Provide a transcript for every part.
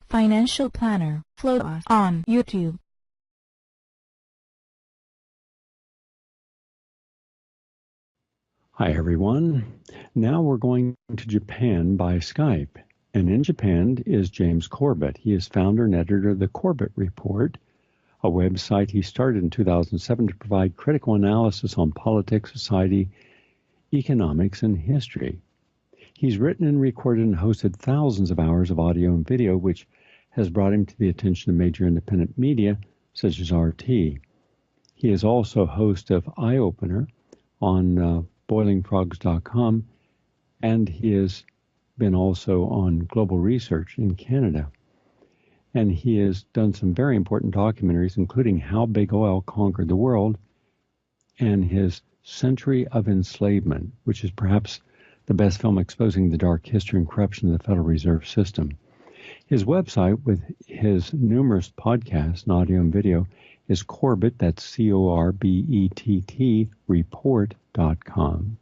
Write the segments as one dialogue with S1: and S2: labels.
S1: Financial Planner, Flow on YouTube.
S2: Hi everyone. Now we're going to Japan by Skype. And in Japan is James Corbett. He is founder and editor of the Corbett Report, a website he started in 2007 to provide critical analysis on politics, society, economics, and history. He's written and recorded and hosted thousands of hours of audio and video, which has brought him to the attention of major independent media, such as RT. He is also host of Eye Opener on boilingfrogs.com, and he has been also on Global Research in Canada. And he has done some very important documentaries, including How Big Oil Conquered the World and his Century of Enslavement, which is perhaps the best film exposing the dark history and corruption of the Federal Reserve System. His website, with his numerous podcasts and audio and video, is Corbett, that's Corbett, report.com.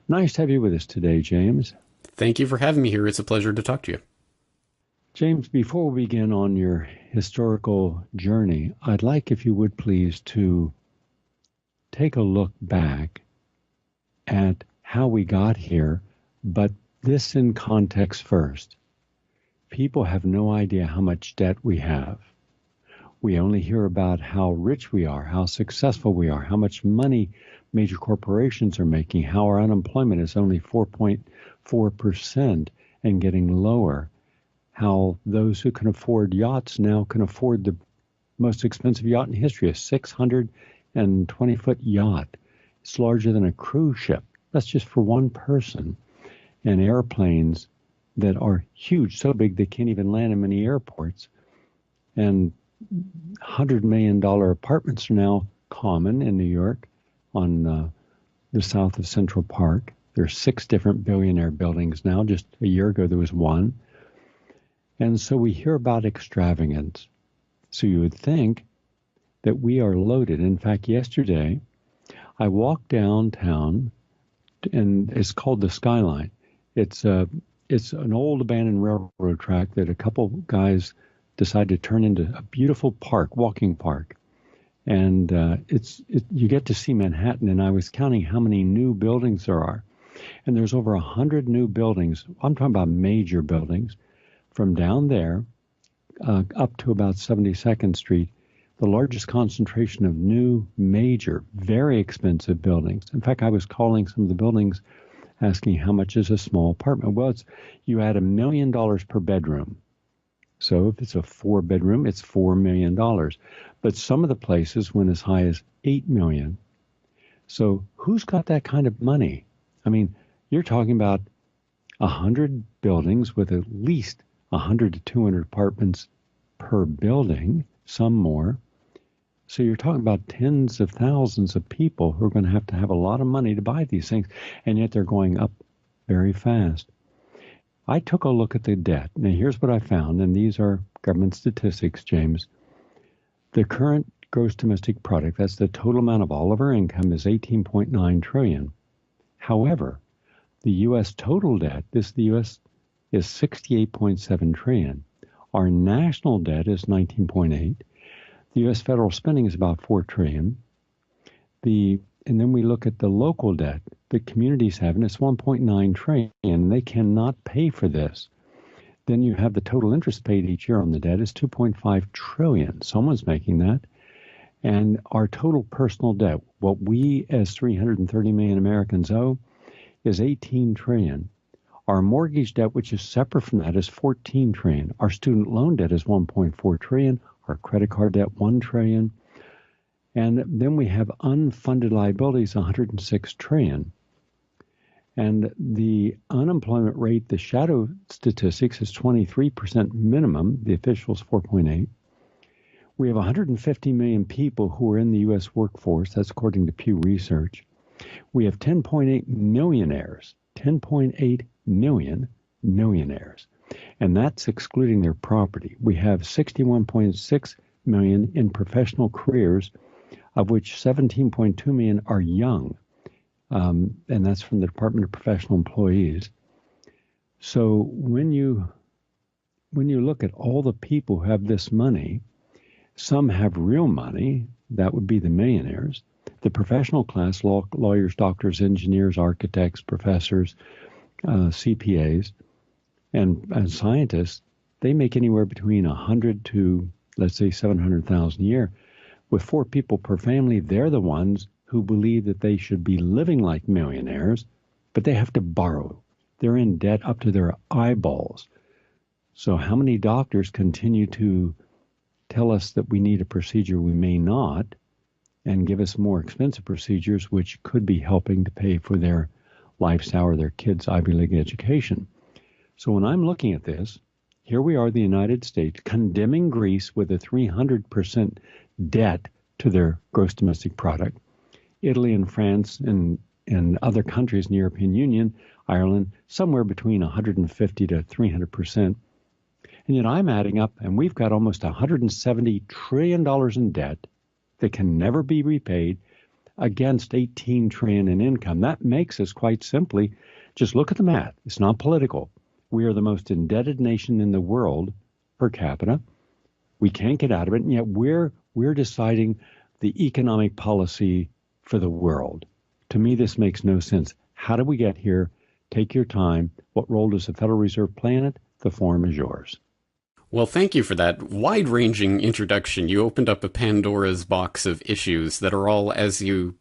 S2: Nice to have you with us today, James.
S3: Thank you for having me here. It's a pleasure to talk to you.
S2: James, before we begin on your historical journey, I'd like, if you would please, to take a look back at how we got here, but this in context first. People have no idea how much debt we have. We only hear about how rich we are, how successful we are, how much money major corporations are making, how our unemployment is only 4.4% and getting lower, how those who can afford yachts now can afford the most expensive yacht in history, a 620-foot yacht. It's larger than a cruise ship. That's just for one person. And airplanes that are huge, so big they can't even land in many airports. And $100 million apartments are now common in New York on the south of Central Park. There are 6 different billionaire buildings now. Just a year ago, there was one. And so we hear about extravagance. So you would think that we are loaded. In fact, yesterday, I walked downtown, and it's called the Skyline. It's an old abandoned railroad track that a couple guys decided to turn into a beautiful park, walking park. And you get to see Manhattan, and I was counting how many new buildings there are. And there's over 100 new buildings. I'm talking about major buildings. From down there up to about 72nd Street, the largest concentration of new, major, very expensive buildings. In fact, I was calling some of the buildings asking how much is a small apartment. Well, you add $1 million per bedroom. So if it's a 4-bedroom, it's $4 million. But some of the places went as high as $8 million. So who's got that kind of money? I mean, you're talking about 100 buildings with at least 100 to 200 apartments per building, some more. So you're talking about tens of thousands of people who are going to have a lot of money to buy these things, and yet they're going up very fast. I took a look at the debt. Now, here's what I found, and these are government statistics, James. The current gross domestic product, that's the total amount of all of our income, is $18.9 trillion. However, the U.S. total debt, the U.S. is $68.7 trillion. Our national debt is $19.8. The U.S. federal spending is about $4 trillion. And then we look at the local debt that communities have, and it's $1.9 trillion, and they cannot pay for this. Then you have the total interest paid each year on the debt is $2.5 trillion. Someone's making that. And our total personal debt, what we as 330 million Americans owe, is $18 trillion. Our mortgage debt, which is separate from that, is $14 trillion. Our student loan debt is $1.4 trillion. Our credit card debt, $1 trillion. And then we have unfunded liabilities, $106 trillion. And the unemployment rate, the shadow statistics, is 23% minimum. The official is 4.8. We have 150 million people who are in the U.S. workforce. That's according to Pew Research. We have 10.8 millionaires, 10.8 million millionaires. And that's excluding their property. We have 61.6 million in professional careers, of which 17.2 million are young. And that's from the Department of Professional Employees. So when you when you look at all the people who have this money, some have real money. That would be the millionaires. The professional class, lawyers, doctors, engineers, architects, professors, CPAs, and scientists, they make anywhere between 100 to, let's say, 700,000 a year. With 4 people per family, they're the ones who believe that they should be living like millionaires, but they have to borrow. They're in debt up to their eyeballs. So how many doctors continue to tell us that we need a procedure we may not, and give us more expensive procedures which could be helping to pay for their lifestyle or their kids' Ivy League education? So when I'm looking at this, here we are, the United States, condemning Greece with a 300% debt to their gross domestic product. Italy and France and other countries in the European Union, Ireland, somewhere between 150 to 300%. And yet I'm adding up, and we've got almost $170 trillion in debt that can never be repaid against $18 trillion in income. That makes us, quite simply, just look at the math. It's not political. We are the most indebted nation in the world per capita. We can't get out of it, and yet we're deciding the economic policy for the world. To me, this makes no sense. How did we get here? Take your time. What role does the Federal Reserve play in it? The forum is yours.
S3: Well, thank you for that wide-ranging introduction. You opened up a Pandora's box of issues that are all, as you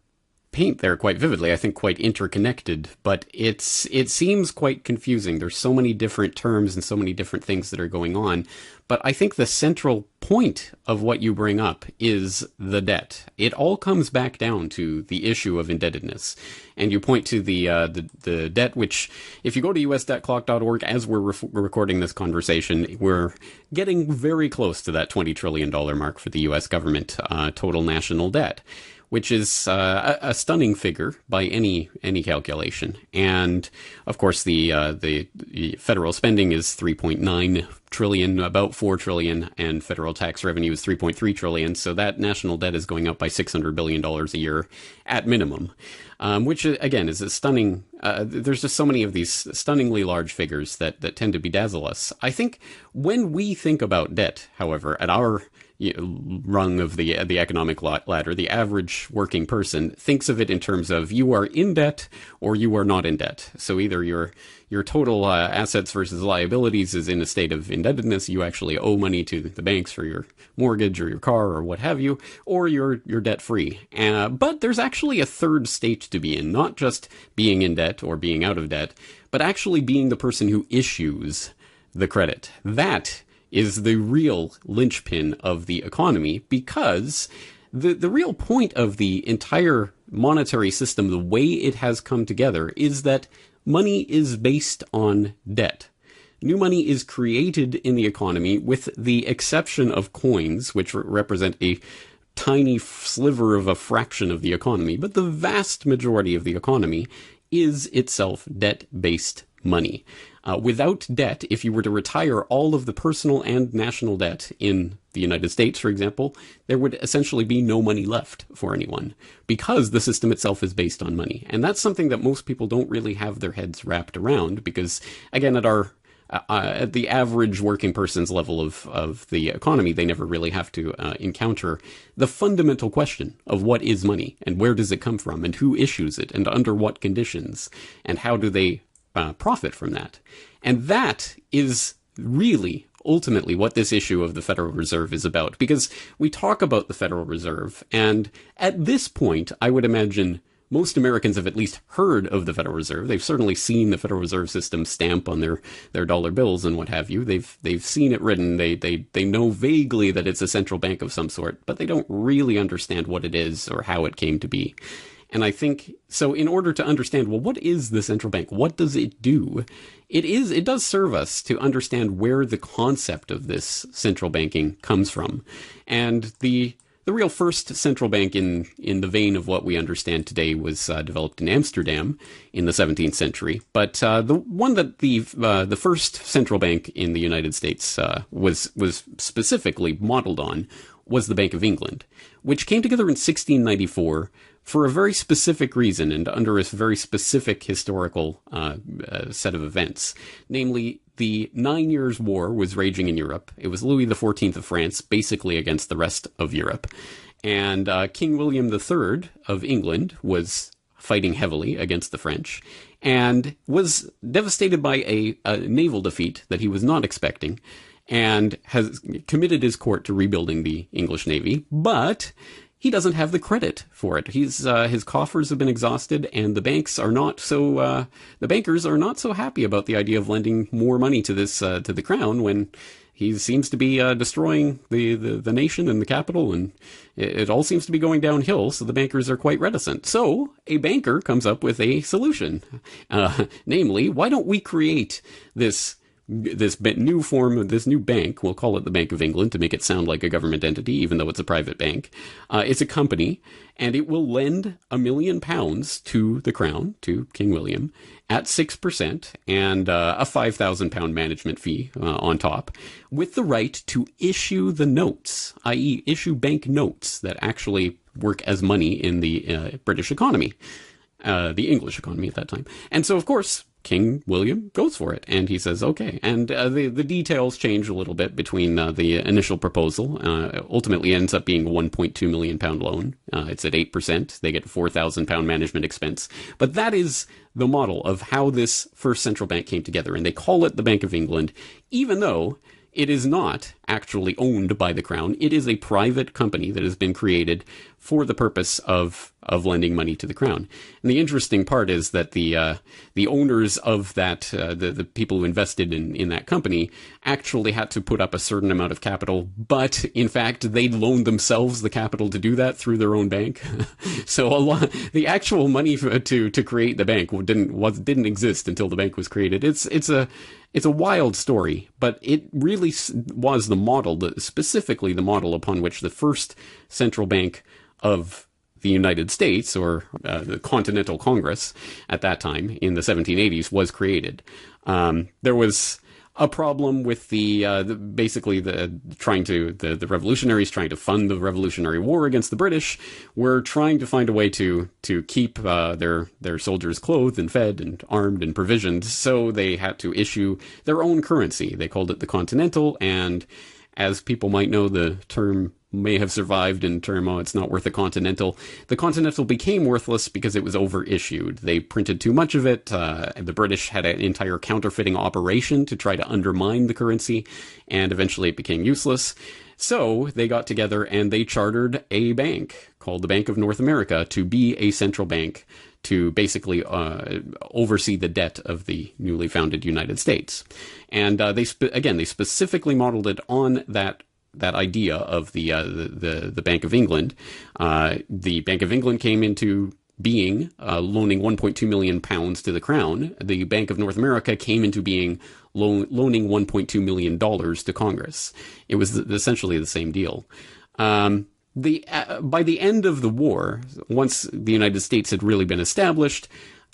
S3: paint there quite vividly, I think quite interconnected, but it seems quite confusing. There's so many different terms and so many different things that are going on. But I think the central point of what you bring up is the debt. It all comes back down to the issue of indebtedness. And you point to the debt, which, if you go to usdebtclock.org, as we're recording this conversation, we're getting very close to that $20 trillion mark for the U.S. government total national debt, which is a stunning figure by any calculation. And of course, the federal spending is $3.9 trillion, about $4 trillion, and federal tax revenue is $3.3 trillion. So that national debt is going up by $600 billion a year at minimum, which again is a stunning. There's just so many of these stunningly large figures that tend to bedazzle us. I think when we think about debt, however, at our rung of the economic ladder, the average working person thinks of it in terms of you are in debt or you are not in debt. So either your total assets versus liabilities is in a state of indebtedness, you actually owe money to the banks for your mortgage or your car or what have you, or you're debt free. But there's actually a third state to be in, not just being in debt or being out of debt, but actually being the person who issues the credit. That is the real linchpin of the economy, because the real point of the entire monetary system, the way it has come together, is that money is based on debt. New money is created in the economy with the exception of coins, which represent a tiny sliver of a fraction of the economy, but the vast majority of the economy is itself debt-based money. Without debt, if you were to retire all of the personal and national debt in the United States, for example, there would essentially be no money left for anyone, because the system itself is based on money. And that's something that most people don't really have their heads wrapped around, because, again, at the average working person's level of the economy, they never really have to encounter the fundamental question of what is money, and where does it come from, and who issues it, and under what conditions, and how do they profit from that. And that is really ultimately what this issue of the Federal Reserve is about, because we talk about the Federal Reserve, and at this point, I would imagine most Americans have at least heard of the Federal Reserve. They've certainly seen the Federal Reserve System stamp on their dollar bills and what have you. They've seen it written. They know vaguely that it's a central bank of some sort, but they don't really understand what it is or how it came to be. And I think, so in order to understand, well, what is the central bank? What does it do? It does serve us to understand where the concept of this central banking comes from. And the real first central bank in the vein of what we understand today was developed in Amsterdam in the 17th century. But the one that the first central bank in the United States was specifically modeled on was the Bank of England, which came together in 1694 for a very specific reason and under a very specific historical set of events. Namely, the 9 Years' War was raging in Europe. It was Louis XIV of France, basically against the rest of Europe. And King William III of England was fighting heavily against the French and was devastated by a naval defeat that he was not expecting, and has committed his court to rebuilding the English Navy, but he doesn't have the credit for it. His coffers have been exhausted, and the bankers are not so happy about the idea of lending more money to the crown when he seems to be destroying the nation and the capital, and it all seems to be going downhill, so the bankers are quite reticent. So a banker comes up with a solution, namely, why don't we create this new bank? We'll call it the Bank of England to make it sound like a government entity, even though it's a private bank. It's a company, and it will lend £1 million to the crown, to King William, at 6% and a £5,000 management fee on top, with the right to issue the notes, i.e. issue bank notes that actually work as money in the British economy, the English economy at that time. And so, of course, King William goes for it, and he says, okay. And the details change a little bit between the initial proposal. Ultimately ends up being a £1.2 million loan. It's at 8%. They get a £4,000 management expense. But that is the model of how this first central bank came together. And they call it the Bank of England, even though it is not actually owned by the crown. It is a private company that has been created for the purpose of lending money to the crown. And the interesting part is that the owners of that, the people who invested in that company, actually had to put up a certain amount of capital, but in fact they loaned themselves the capital to do that through their own bank. So the actual money to create the bank didn't exist until the bank was created. It's a wild story, but it really was the model, specifically the model upon which the first central bank of the United States, or the Continental Congress at that time in the 1780s, was created. There was a problem with the revolutionaries trying to fund the Revolutionary War against the British, were trying to find a way to keep their soldiers clothed and fed and armed and provisioned. So they had to issue their own currency. They called it the Continental, and as people might know, the term may have survived in term, it's not worth a Continental. The Continental became worthless because it was overissued. They printed too much of it. The British had an entire counterfeiting operation to try to undermine the currency, and eventually it became useless. So they got together and they chartered a bank called the Bank of North America to be a central bank to basically oversee the debt of the newly founded United States. And they specifically modeled it on that idea of the Bank of England. The Bank of England came into being loaning £1.2 million to the crown. The Bank of North America came into being loaning $1.2 million to Congress. It was essentially the same deal. By the end of the war, once the United States had really been established,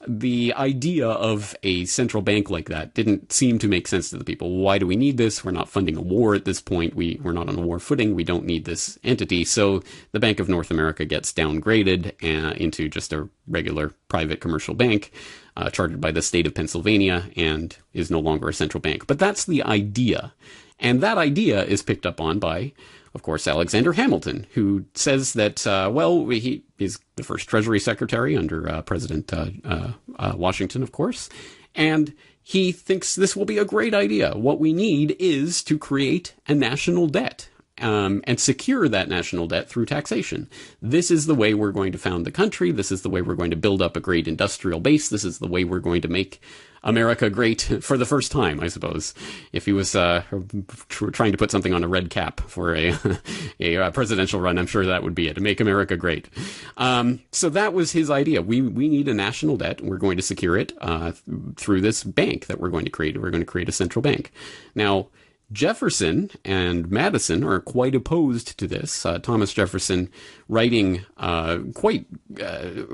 S3: the idea of a central bank like that didn't seem to make sense to the people. Why do we need this? We're not funding a war at this point. We're not on a war footing. We don't need this entity. So the Bank of North America gets downgraded into just a regular private commercial bank, chartered by the state of Pennsylvania, and is no longer a central bank. But that's the idea. And that idea is picked up on by, of course, Alexander Hamilton, who says that, he is the first Treasury Secretary under President Washington, of course, and he thinks this will be a great idea. What we need is to create a national debt and secure that national debt through taxation. This is the way we're going to found the country. This is the way we're going to build up a great industrial base. This is the way we're going to make America great for the first time, I suppose. If he was trying to put something on a red cap for a presidential run, I'm sure that would be it, to make America great. So that was his idea. We need a national debt, and we're going to secure it through this bank that we're going to create. We're going to create a central bank. Now, Jefferson and Madison are quite opposed to this. Thomas Jefferson writing quite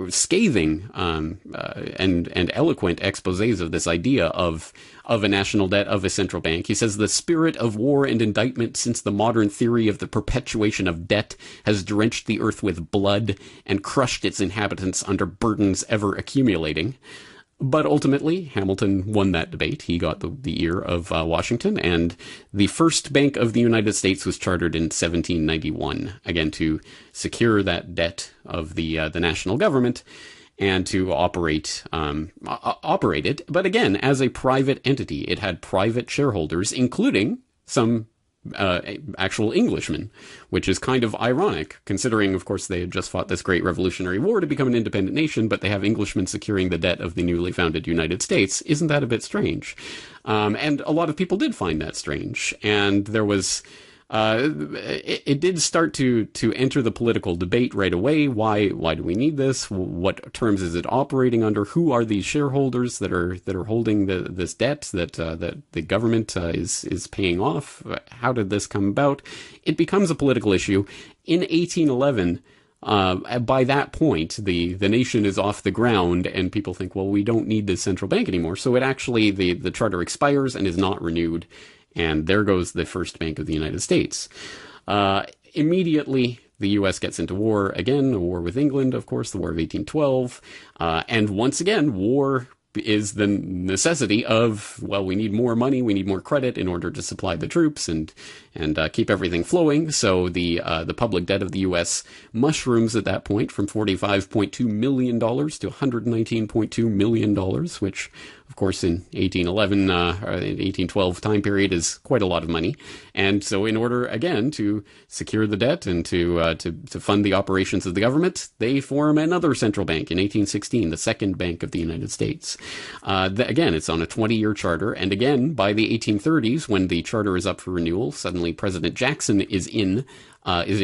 S3: scathing and eloquent exposés of this idea of a national debt, of a central bank. He says, the spirit of war and indictment since the modern theory of the perpetuation of debt has drenched the earth with blood and crushed its inhabitants under burdens ever accumulating. But ultimately, Hamilton won that debate. He got the ear of Washington, and the first Bank of the United States was chartered in 1791, again to secure that debt of the national government and to operate it. But again, as a private entity, it had private shareholders, including some actual Englishmen, which is kind of ironic, considering, of course, they had just fought this great Revolutionary War to become an independent nation, but they have Englishmen securing the debt of the newly founded United States. Isn't that a bit strange? And a lot of people did find that strange. And there was... it did start to enter the political debate right away. Why do we need this? What terms is it operating under? Who are these shareholders that are holding this debt that the government is paying off? How did this come about? It becomes a political issue. In 1811, by that point, the nation is off the ground, and people think, well, we don't need this central bank anymore. So it actually, the charter expires and is not renewed. And there goes the first Bank of the United States. Immediately, the U.S. gets into war again, a war with England, of course, the War of 1812. And once again, war is the necessity of, well, we need more money, we need more credit in order to supply the troops and keep everything flowing. So the public debt of the U.S. mushrooms at that point from $45.2 million to $119.2 million, which, of course, in 1811 or 1812 time period is quite a lot of money. And so in order, again, to secure the debt and to fund the operations of the government, they form another central bank in 1816, the Second Bank of the United States. Again, it's on a 20-year charter. And again, by the 1830s, when the charter is up for renewal, suddenly President Jackson is in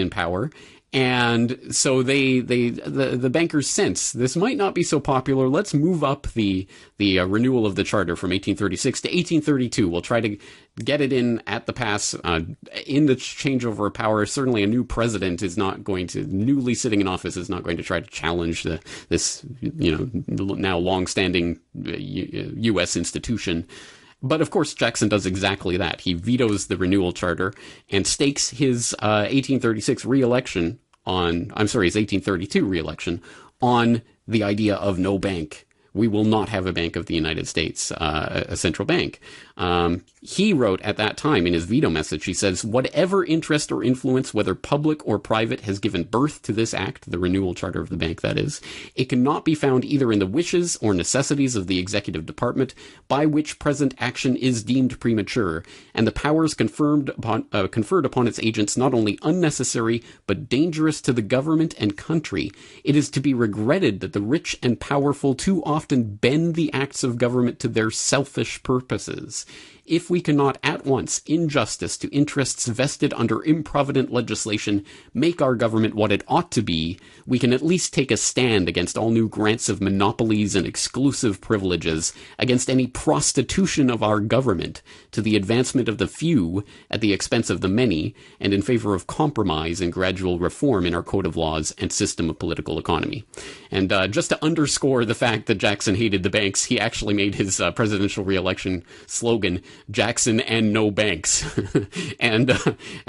S3: power. And so the bankers sense this might not be so popular. Let's move up the renewal of the charter from 1836 to 1832. We'll try to get it in at the pass. In the changeover of power, certainly a new president is not going to, newly sitting in office, is not going to try to challenge this now long-standing U.S. institution. But of course, Jackson does exactly that. He vetoes the renewal charter and stakes his 1836 re-election his 1832 re-election on the idea of no bank. We will not have a Bank of the United States, a central bank. He wrote at that time in his veto message, he says, whatever interest or influence, whether public or private, has given birth to this act, the renewal charter of the bank, that is, it cannot be found either in the wishes or necessities of the executive department, by which present action is deemed premature, and the powers conferred upon its agents not only unnecessary, but dangerous to the government and country. It is to be regretted that the rich and powerful too often bend the acts of government to their selfish purposes. If we cannot at once, in justice to interests vested under improvident legislation, make our government what it ought to be, we can at least take a stand against all new grants of monopolies and exclusive privileges, against any prostitution of our government to the advancement of the few at the expense of the many, and in favor of compromise and gradual reform in our code of laws and system of political economy. And just to underscore the fact that Jackson hated the banks, he actually made his presidential re-election slogan, Jackson and no banks. and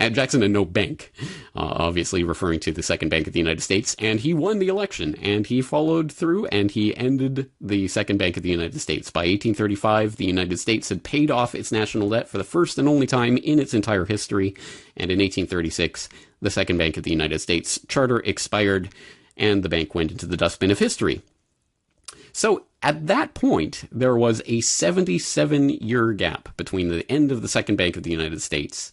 S3: Jackson and no bank, obviously referring to the Second Bank of the United States. And he won the election, and he followed through, and he ended the Second Bank of the United States. By 1835, the United States had paid off its national debt for the first and only time in its entire history. And in 1836, the Second Bank of the United States charter expired, and the bank went into the dustbin of history. So at that point, there was a 77-year gap between the end of the Second Bank of the United States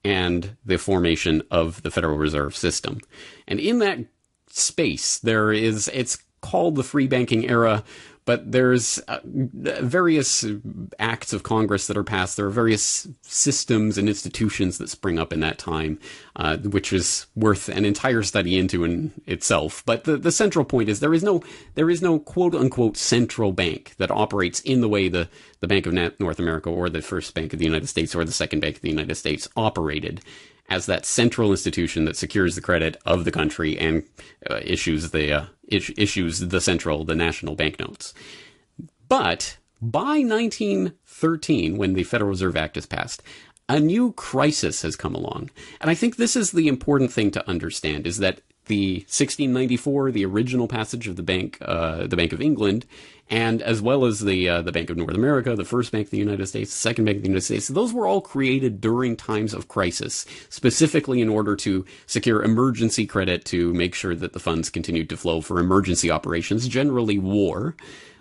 S3: and the formation of the Federal Reserve System. And in that space, it's called the free banking era, but there's various acts of Congress that are passed. There are various systems and institutions that spring up in that time, which is worth an entire study into in itself. But the central point is there is no quote unquote central bank that operates in the way the Bank of North America or the First Bank of the United States or the Second Bank of the United States operated, as that central institution that secures the credit of the country and issues the national banknotes. But by 1913, when the Federal Reserve Act is passed, a new crisis has come along. And I think this is the important thing to understand, is that the 1694, the original passage of the Bank of England, and as well as the Bank of North America, the first Bank of the United States, the second Bank of the United States. Those were all created during times of crisis, specifically in order to secure emergency credit to make sure that the funds continued to flow for emergency operations, generally war.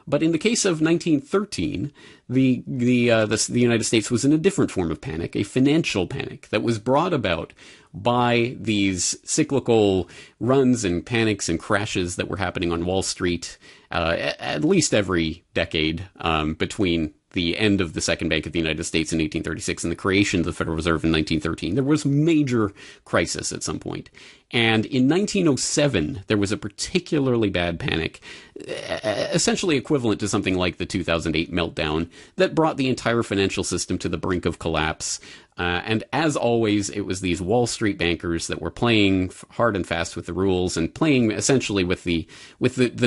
S3: But in the case of 1913, the United States was in a different form of panic, a financial panic that was brought about by these cyclical runs and panics and crashes that were happening on Wall Street at least every decade between the end of the Second Bank of the United States in 1836 and the creation of the Federal Reserve in 1913. There was major crisis at some point. And in 1907, there was a particularly bad panic, essentially equivalent to something like the 2008 meltdown, that brought the entire financial system to the brink of collapse. And as always, it was these Wall Street bankers that were playing hard and fast with the rules and playing essentially with the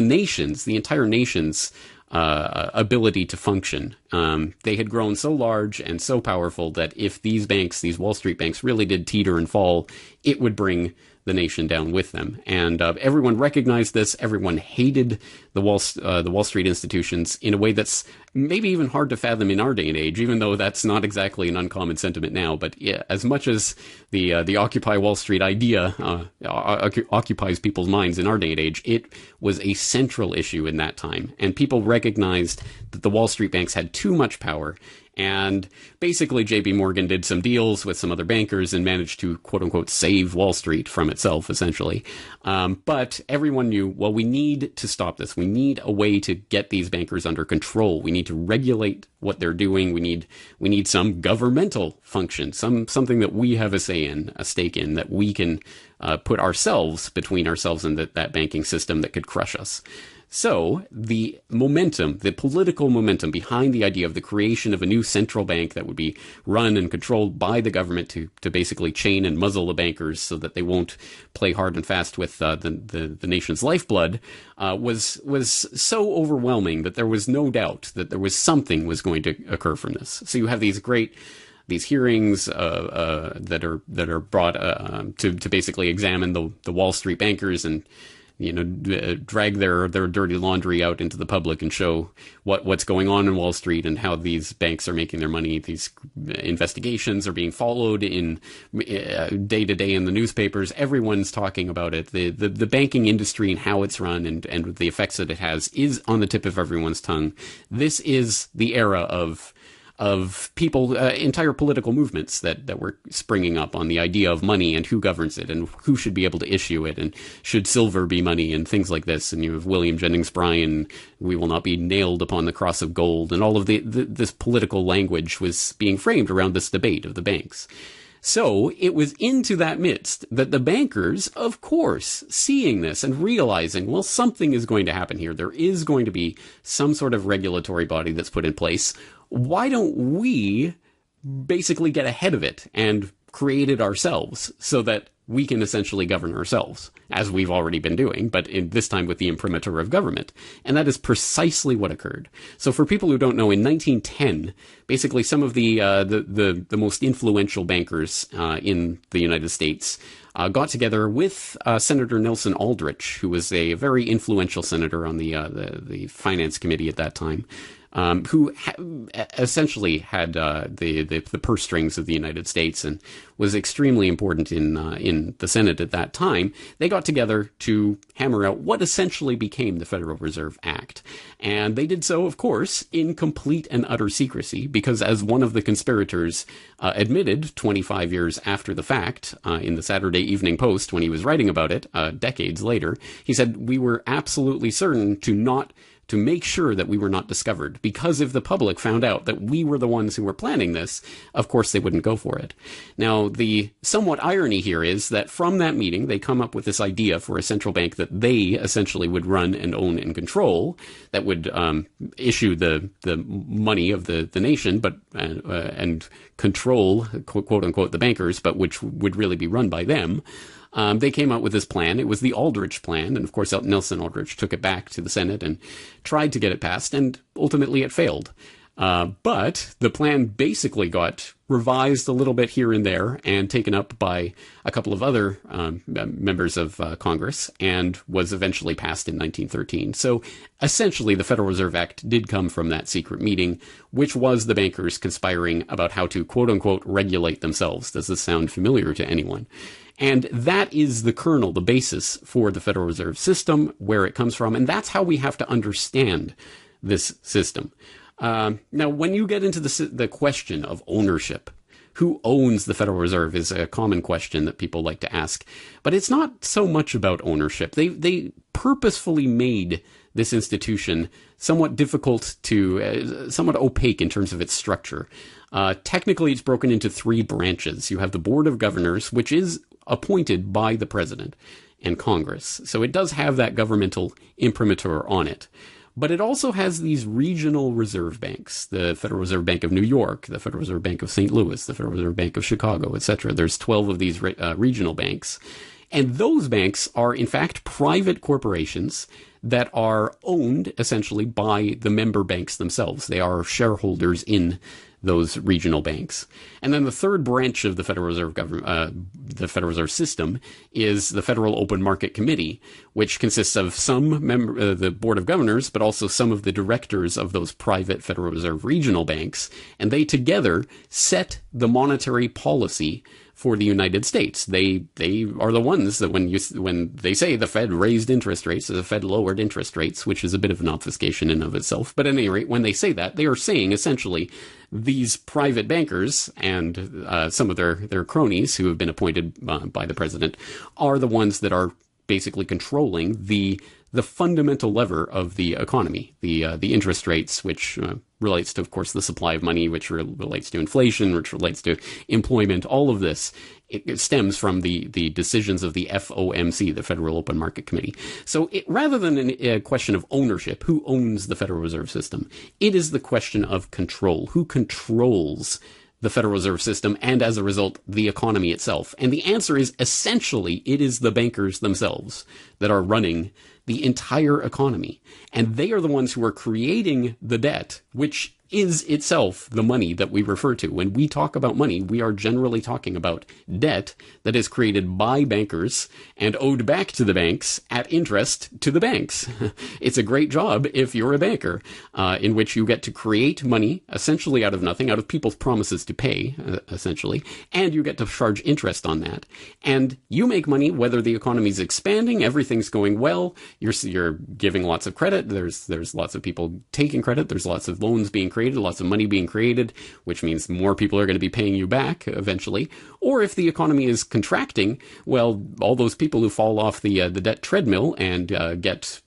S3: nations, the entire nation's ability to function. They had grown so large and so powerful that if these banks, these Wall Street banks, really did teeter and fall, it would bring the nation down with them. And everyone recognized this. Everyone hated the Wall Street institutions in a way that's maybe even hard to fathom in our day and age, even though that's not exactly an uncommon sentiment now. But yeah, as much as the Occupy Wall Street idea occupies people's minds in our day and age, it was a central issue in that time. And people recognized that the Wall Street banks had too much power. And basically, J.P. Morgan did some deals with some other bankers and managed to, quote unquote, save Wall Street from itself, essentially. But everyone knew, well, we need to stop this. We need a way to get these bankers under control. We need to regulate what they're doing. We need some governmental function, something that we have a stake in, that we can put ourselves between ourselves and that banking system that could crush us. So the political momentum behind the idea of the creation of a new central bank that would be run and controlled by the government to basically chain and muzzle the bankers so that they won't play hard and fast with the nation's lifeblood was so overwhelming that there was no doubt that there was something was going to occur from this. So you have these hearings that are brought to basically examine the Wall Street bankers and drag their dirty laundry out into the public and show what's going on in Wall Street and how these banks are making their money. These investigations are being followed in day to day in the newspapers. Everyone's talking about it. The banking industry and how it's run and the effects that it has is on the tip of everyone's tongue. This is the era of people, entire political movements that were springing up on the idea of money and who governs it and who should be able to issue it and should silver be money and things like this. And you have William Jennings Bryan, we will not be nailed upon the cross of gold, and all of this political language was being framed around this debate of the banks. So it was into that midst that the bankers, of course, seeing this and realizing, well, something is going to happen here. There is going to be some sort of regulatory body that's put in place. Why don't we basically get ahead of it and create it ourselves so that we can essentially govern ourselves, as we've already been doing, but this time with the imprimatur of government. And that is precisely what occurred. So for people who don't know, in 1910, basically some of the most influential bankers in the United States got together with Senator Nelson Aldrich, who was a very influential senator on the Finance Committee at that time, who essentially had the purse strings of the United States and was extremely important in the Senate at that time. They got together to hammer out what essentially became the Federal Reserve Act. And they did so, of course, in complete and utter secrecy, because as one of the conspirators admitted 25 years after the fact in the Saturday Evening Post when he was writing about it decades later, he said, we were absolutely certain to make sure that we were not discovered, because if the public found out that we were the ones who were planning this, of course they wouldn't go for it. Now, the somewhat irony here is that from that meeting, they come up with this idea for a central bank that they essentially would run and own and control, that would issue the money of the nation, but and control, quote unquote, the bankers, but which would really be run by them. They came out with this plan. It was the Aldrich plan. And of course, Nelson Aldrich took it back to the Senate and tried to get it passed. And ultimately it failed. But the plan basically got revised a little bit here and there and taken up by a couple of other members of Congress and was eventually passed in 1913. So essentially, the Federal Reserve Act did come from that secret meeting, which was the bankers conspiring about how to, quote unquote, regulate themselves. Does this sound familiar to anyone? And that is the kernel, the basis for the Federal Reserve System, where it comes from. And that's how we have to understand this system. Now, when you get into the question of ownership, who owns the Federal Reserve is a common question that people like to ask. But it's not so much about ownership. They purposefully made this institution somewhat difficult to, somewhat opaque in terms of its structure. Technically, it's broken into three branches. You have the Board of Governors, which is appointed by the President and Congress. So it does have that governmental imprimatur on it. But it also has these regional reserve banks, the Federal Reserve Bank of New York, the Federal Reserve Bank of St. Louis, the Federal Reserve Bank of Chicago, etc. There's 12 of these regional banks. And those banks are, in fact, private corporations that are owned, essentially, by the member banks themselves. They are shareholders in those regional banks. And then the third branch of the Federal Reserve the Federal Reserve System is the Federal Open Market Committee, which consists of some the Board of Governors, but also some of the directors of those private Federal Reserve regional banks. And they together set the monetary policy for the United States. They are the ones that when they say the Fed raised interest rates, the Fed lowered interest rates, which is a bit of an obfuscation in of itself. But at any rate, when they say that, they are saying essentially these private bankers and some of their cronies who have been appointed by the president are the ones that are basically controlling the fundamental lever of the economy, the interest rates, which relates to, of course, the supply of money, which relates to inflation, which relates to employment. All of this, it stems from the decisions of the FOMC, the Federal Open Market Committee. So rather than a question of ownership, who owns the Federal Reserve System, it is the question of control. Who controls the Federal Reserve System and, as a result, the economy itself? And the answer is essentially it is the bankers themselves that are running the entire economy. And they are the ones who are creating the debt, which is itself the money that we refer to. When we talk about money, we are generally talking about debt that is created by bankers and owed back to the banks at interest to the banks. It's a great job if you're a banker, in which you get to create money essentially out of nothing, out of people's promises to pay, essentially, and you get to charge interest on that. And you make money whether the economy's expanding, everything's going well, you're giving lots of credit, there's lots of people taking credit, there's lots of loans being created, lots of money being created, which means more people are going to be paying you back eventually. Or if the economy is contracting, well, all those people who fall off the debt treadmill and get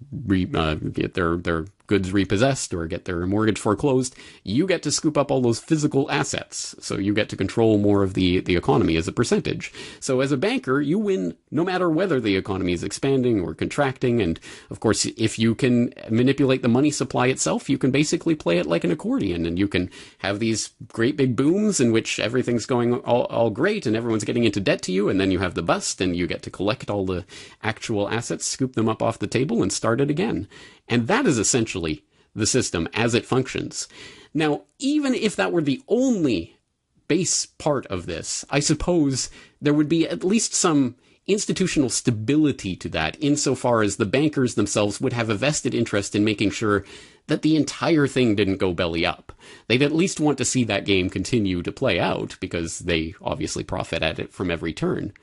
S3: their goods repossessed or get their mortgage foreclosed, you get to scoop up all those physical assets. So you get to control more of the economy as a percentage. So as a banker, you win no matter whether the economy is expanding or contracting. And of course, if you can manipulate the money supply itself, you can basically play it like an accordion, and you can have these great big booms in which everything's going all great and everyone's getting into debt to you. And then you have the bust and you get to collect all the actual assets, scoop them up off the table and start it again. And that is essentially the system as it functions. Now, even if that were the only base part of this, I suppose there would be at least some institutional stability to that, insofar as the bankers themselves would have a vested interest in making sure that the entire thing didn't go belly up. They'd at least want to see that game continue to play out, because they obviously profit at it from every turn.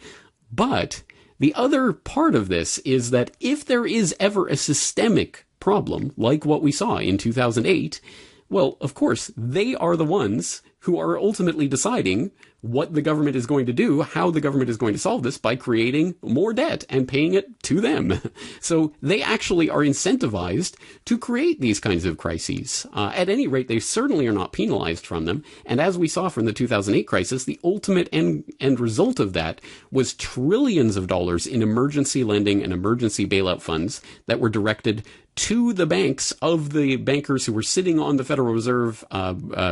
S3: But the other part of this is that if there is ever a systemic problem, like what we saw in 2008, well, of course, they are the ones who are ultimately deciding what the government is going to do, how the government is going to solve this, by creating more debt and paying it to them. So they actually are incentivized to create these kinds of crises. At any rate, they certainly are not penalized from them. And as we saw from the 2008 crisis, the ultimate end result of that was trillions of dollars in emergency lending and emergency bailout funds that were directed to the banks of the bankers who were sitting on the Federal Reserve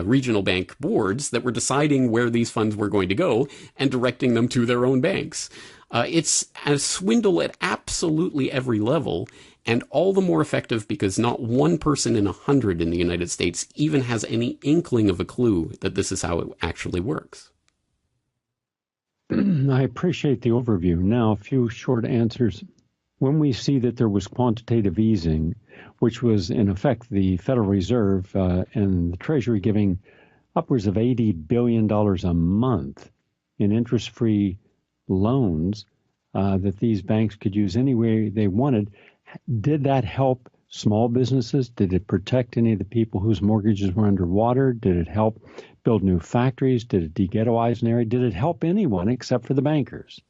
S3: regional bank boards that were deciding where these funds were going to go and directing them to their own banks. It's a swindle at absolutely every level, and all the more effective because not one person in 100 in the United States even has any inkling of a clue that this is how it actually works.
S2: I appreciate the overview. Now, a few short answers. When we see that there was quantitative easing, which was in effect the Federal Reserve and the Treasury giving upwards of $80 billion a month in interest-free loans that these banks could use any way they wanted, did that help small businesses? Did it protect any of the people whose mortgages were underwater? Did it help build new factories? Did it de-ghettoize an area? Did it help anyone except for the bankers?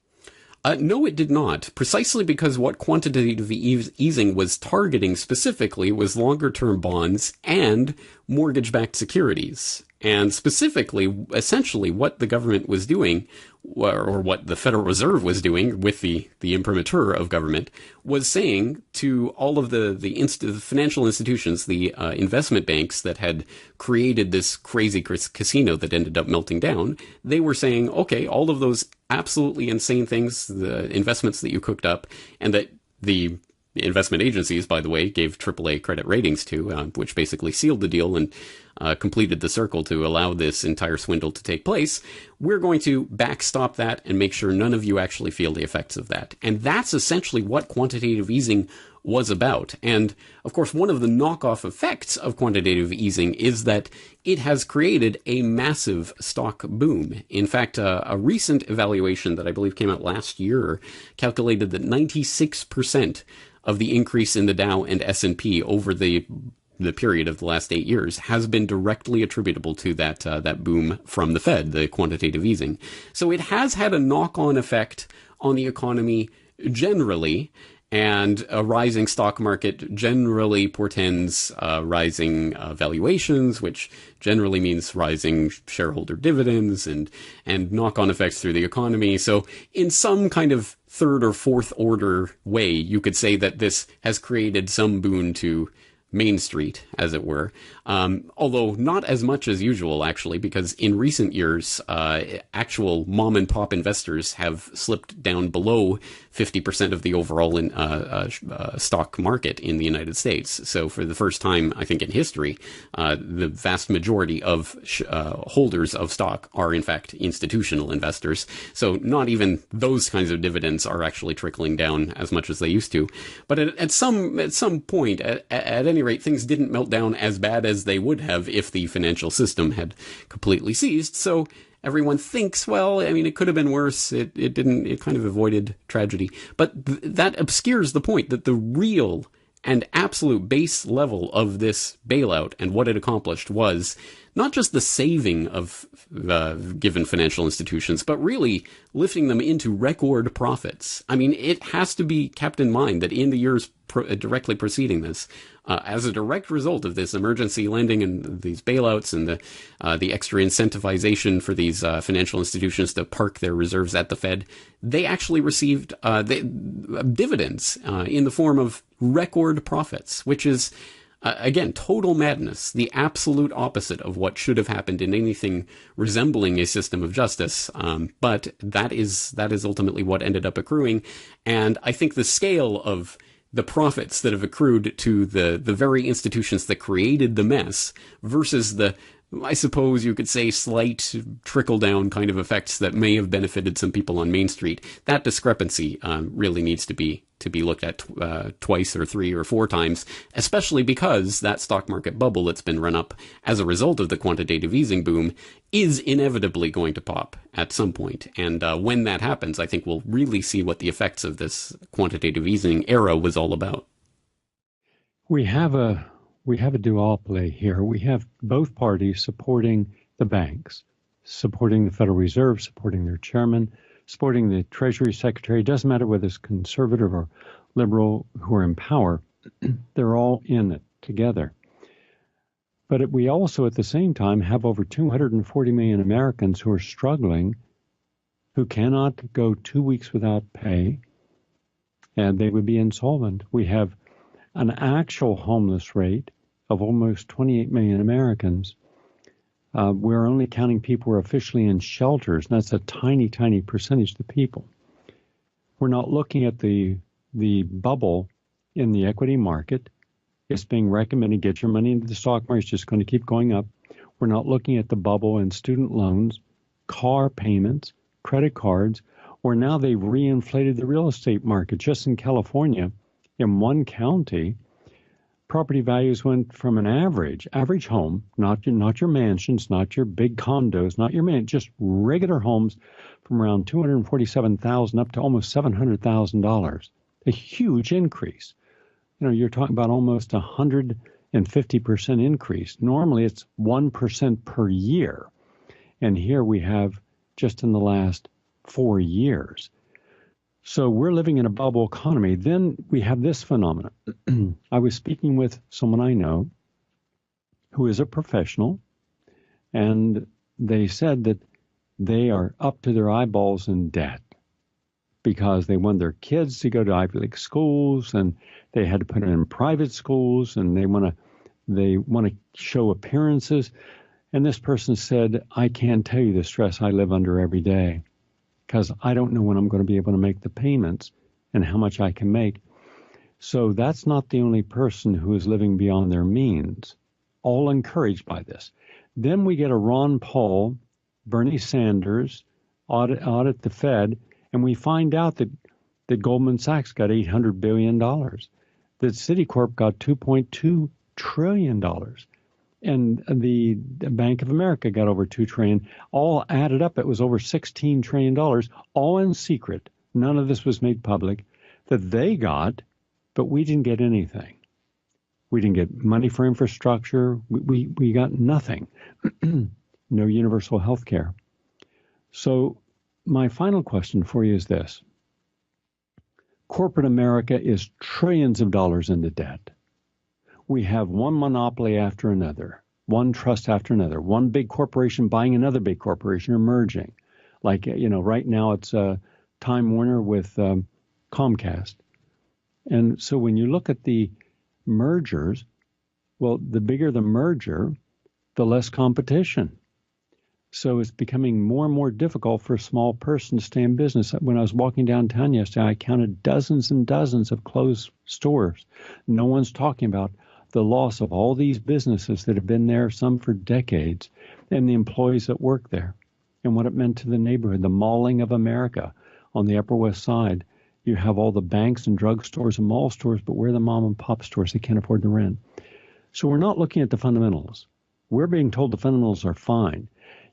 S3: No, it did not, precisely because what quantitative easing was targeting specifically was longer-term bonds and mortgage-backed securities. And specifically, essentially, what the government was doing, or what the Federal Reserve was doing with the imprimatur of government, was saying to all of the financial institutions, the investment banks that had created this crazy casino that ended up melting down, they were saying, okay, all of those absolutely insane things, the investments that you cooked up, and that the investment agencies, by the way, gave AAA credit ratings to, which basically sealed the deal and completed the circle to allow this entire swindle to take place. We're going to backstop that and make sure none of you actually feel the effects of that. And that's essentially what quantitative easing was about. And of course, one of the knockoff effects of quantitative easing is that it has created a massive stock boom. In fact, a recent evaluation that I believe came out last year calculated that 96% of the increase in the Dow and S&P over the period of the last 8 years has been directly attributable to that boom from the Fed, the quantitative easing. So it has had a knock-on effect on the economy generally, and a rising stock market generally portends rising valuations, which generally means rising shareholder dividends and knock-on effects through the economy. So in some kind of third or fourth order way, you could say that this has created some boon to Main Street, as it were, although not as much as usual, actually, because in recent years, actual mom-and-pop investors have slipped down below 50% of the overall stock market in the United States. So for the first time, I think, in history, the vast majority of holders of stock are, in fact, institutional investors. So not even those kinds of dividends are actually trickling down as much as they used to. But at some point, at any rate, things didn't melt down as bad as they would have if the financial system had completely seized. So everyone thinks, well, I mean, it could have been worse. It didn't. It kind of avoided tragedy. But that obscures the point that the real and absolute base level of this bailout and what it accomplished was not just the saving of given financial institutions, but really lifting them into record profits. I mean, it has to be kept in mind that in the years directly preceding this, as a direct result of this emergency lending and these bailouts and the extra incentivization for these financial institutions to park their reserves at the Fed, they actually received dividends in the form of record profits, which is, again, total madness, the absolute opposite of what should have happened in anything resembling a system of justice. But that is ultimately what ended up accruing. And I think the scale of the profits that have accrued to the very institutions that created the mess versus the, I suppose you could say, slight trickle-down kind of effects that may have benefited some people on Main Street, that discrepancy really needs to be looked at twice or three or four times, especially because that stock market bubble that's been run up as a result of the quantitative easing boom is inevitably going to pop at some point. And when that happens, I think we'll really see what the effects of this quantitative easing era was all about.
S2: We have a duopoly here. We have both parties supporting the banks, supporting the Federal Reserve, supporting their chairman, supporting the Treasury Secretary. It doesn't matter whether it's conservative or liberal who are in power. They're all in it together. But we also, at the same time, have over 240 million Americans who are struggling, who cannot go 2 weeks without pay, and they would be insolvent. We have an actual homeless rate of almost 28 million Americans. We're only counting people who are officially in shelters, and that's a tiny, tiny percentage of the people. We're not looking at the bubble in the equity market. It's being recommended, get your money into the stock market. It's just going to keep going up. We're not looking at the bubble in student loans, car payments, credit cards, or now they've reinflated the real estate market. Just in California, in one county, property values went from an average home, not your mansions, not your big condos, not your just regular homes, from around $247,000 up to almost $700,000. A huge increase. You're talking about almost 150% increase. Normally it's 1% per year. And here we have just in the last 4 years. So we're living in a bubble economy. Then we have this phenomenon. I was speaking with someone I know who is a professional, and they said that they are up to their eyeballs in debt because they want their kids to go to Ivy League schools, and they had to put them in private schools, and they want to show appearances. And this person said, I can't tell you the stress I live under every day because I don't know when I'm going to be able to make the payments and how much I can make. So that's not the only person who is living beyond their means, all encouraged by this. Then we get a Ron Paul, Bernie Sanders audit the Fed, and we find out that Goldman Sachs got $800 billion, that Citicorp got $2.2 trillion, and the Bank of America got over $2 trillion. All added up, it was over $16 trillion, all in secret. None of this was made public, that they got, but we didn't get anything. We didn't get money for infrastructure. We got nothing. No universal health care. So my final question for you is this. Corporate America is trillions of dollars into debt. We have one monopoly after another, one trust after another, one big corporation buying another big corporation or merging. Like, right now it's Time Warner with Comcast. And so when you look at the mergers, well, the bigger the merger, the less competition. So it's becoming more and more difficult for a small person to stay in business. When I was walking downtown yesterday, I counted dozens and dozens of closed stores. No one's talking about the loss of all these businesses that have been there, some for decades, and the employees that work there, and what it meant to the neighborhood, the mauling of America on the Upper West Side. You have all the banks and drugstores and mall stores, but where are the mom and pop stores? They can't afford to rent. So we're not looking at the fundamentals. We're being told the fundamentals are fine.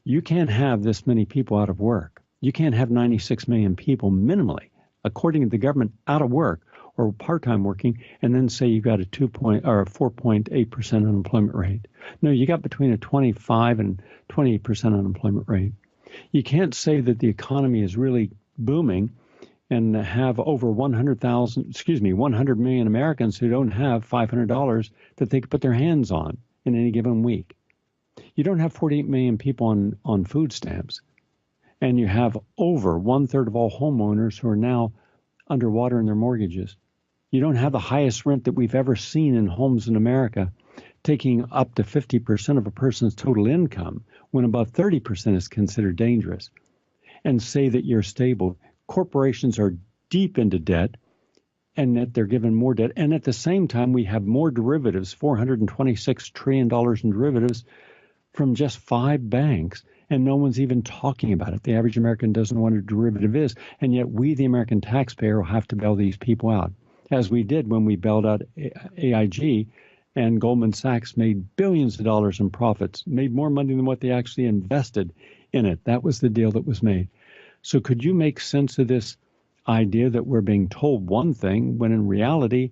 S2: You can't have this many people out of work. You can't have 96 million people minimally, according to the government, out of work or part-time working, and then say you got a 4.8% unemployment rate. No, you got between a 25 and 28% unemployment rate. You can't say that the economy is really booming and have over 100 million Americans who don't have $500 that they could put their hands on in any given week. You don't have 48 million people on food stamps, and you have over 1/3 of all homeowners who are now underwater in their mortgages. You don't have the highest rent that we've ever seen in homes in America, taking up to 50% of a person's total income, when above 30% is considered dangerous, and say that you're stable. Corporations are deep into debt, and that they're given more debt. And at the same time, we have more derivatives, $426 trillion in derivatives from just 5 banks, and no one's even talking about it. The average American doesn't know what a derivative is, and yet we, the American taxpayer, will have to bail these people out, as we did when we bailed out AIG, and Goldman Sachs made billions of dollars in profits, made more money than what they actually invested in it. That was the deal that was made. So could you make sense of this idea that we're being told one thing when in reality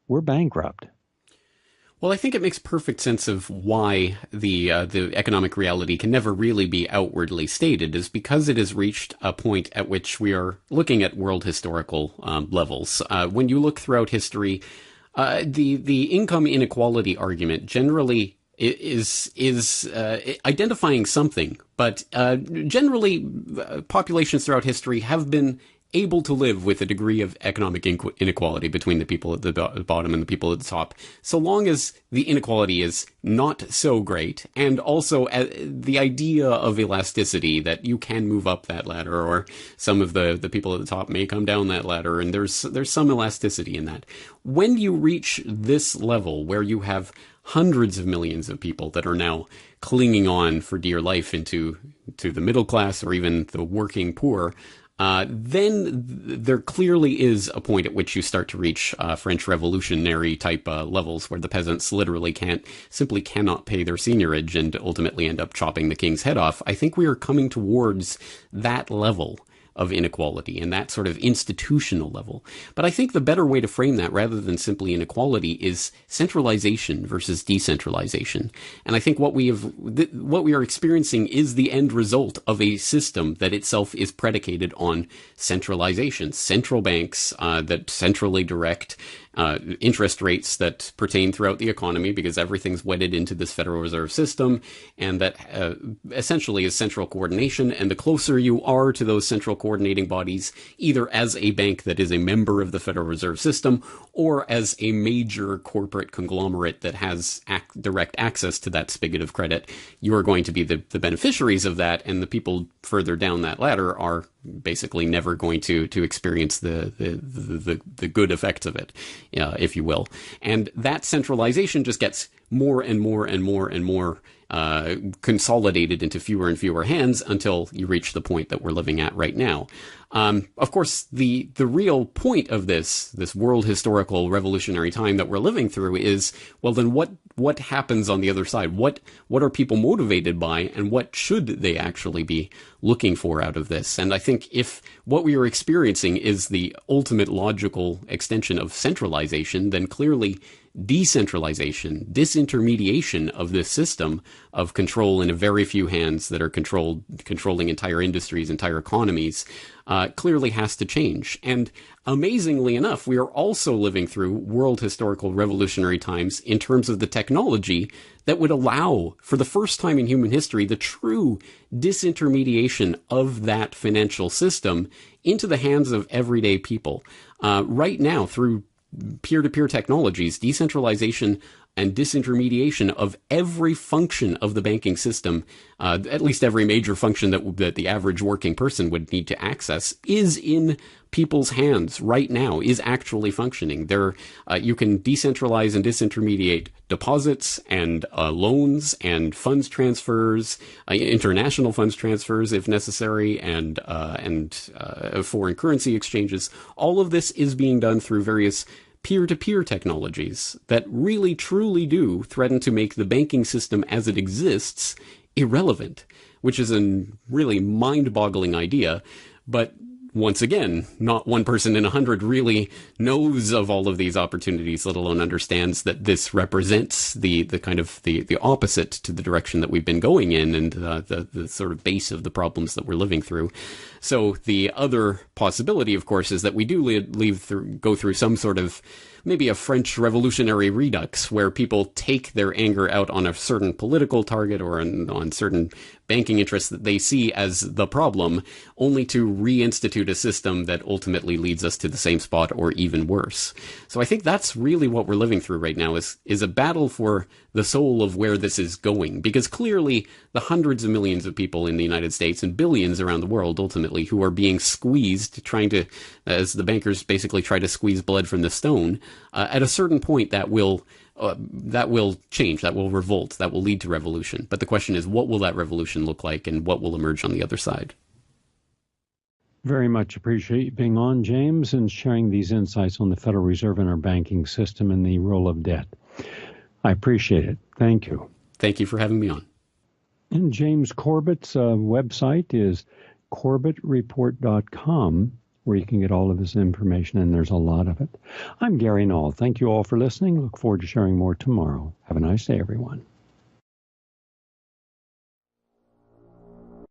S2: we're bankrupt?
S3: Well, I think it makes perfect sense of why the economic reality can never really be outwardly stated, is because it has reached a point at which we are looking at world historical levels. When you look throughout history, the income inequality argument generally is identifying something, but generally populations throughout history have been able to live with a degree of economic inequality between the people at the bottom and the people at the top, so long as the inequality is not so great, and also the idea of elasticity, that you can move up that ladder, or some of the people at the top may come down that ladder, and there's some elasticity in that. When you reach this level where you have hundreds of millions of people that are now clinging on for dear life into the middle class or even the working poor, then there clearly is a point at which you start to reach French Revolutionary type levels, where the peasants literally simply cannot pay their seigniorage and ultimately end up chopping the king's head off. I think we are coming towards that level of inequality and that sort of institutional level. But I think the better way to frame that, rather than simply inequality, is centralization versus decentralization. And I think what we are experiencing is the end result of a system that itself is predicated on centralization. Central banks that centrally direct interest rates that pertain throughout the economy, because everything's wedded into this Federal Reserve System, and that essentially is central coordination. And the closer you are to those central coordinating bodies, either as a bank that is a member of the Federal Reserve System, or as a major corporate conglomerate that has direct access to that spigot of credit, you are going to be the beneficiaries of that, and the people further down that ladder are basically never going to experience the good effects of it, if you will. And that centralization just gets more and more and more and more consolidated into fewer and fewer hands until you reach the point that we're living at right now. Of course, the real point of this world historical revolutionary time that we're living through is, well, then what happens on the other side? What are people motivated by, and what should they actually be looking for out of this? And I think if what we are experiencing is the ultimate logical extension of centralization, then clearly decentralization, disintermediation of this system of control in a very few hands that are controlling entire industries, entire economies, clearly has to change. And amazingly enough, we are also living through world historical revolutionary times in terms of the technology that would allow, for the first time in human history, the true disintermediation of that financial system into the hands of everyday people. Right now, through peer-to-peer technologies, decentralization and disintermediation of every function of the banking system, at least every major function that the average working person would need to access, is in people's hands right now, is actually functioning. You can decentralize and disintermediate deposits and loans and funds transfers, international funds transfers if necessary, and foreign currency exchanges. All of this is being done through various peer-to-peer technologies that really truly do threaten to make the banking system as it exists irrelevant, which is a really mind-boggling idea. But once again, not one person in 100 really knows of all of these opportunities, let alone understands that this represents the kind of the opposite to the direction that we've been going in, and the sort of base of the problems that we're living through. So the other possibility, of course, is that we do go through some sort of maybe a French revolutionary redux, where people take their anger out on a certain political target or on certain banking interests that they see as the problem, only to reinstitute a system that ultimately leads us to the same spot or even worse. So I think that's really what we're living through right now, is a battle for the soul of where this is going, because clearly the hundreds of millions of people in the United States and billions around the world ultimately who are being squeezed, trying to, as the bankers basically try to squeeze blood from the stone, at a certain point that will change, that will revolt, that will lead to revolution. But the question is, what will that revolution look like, and what will emerge on the other side?
S2: Very much appreciate you being on, James, and sharing these insights on the Federal Reserve and our banking system and the role of debt. I appreciate it. Thank you.
S3: Thank you for having me on.
S2: And James Corbett's website is corbettreport.com, where you can get all of this information, and there's a lot of it. I'm Gary Null. Thank you all for listening. Look forward to sharing more tomorrow. Have a nice day, everyone.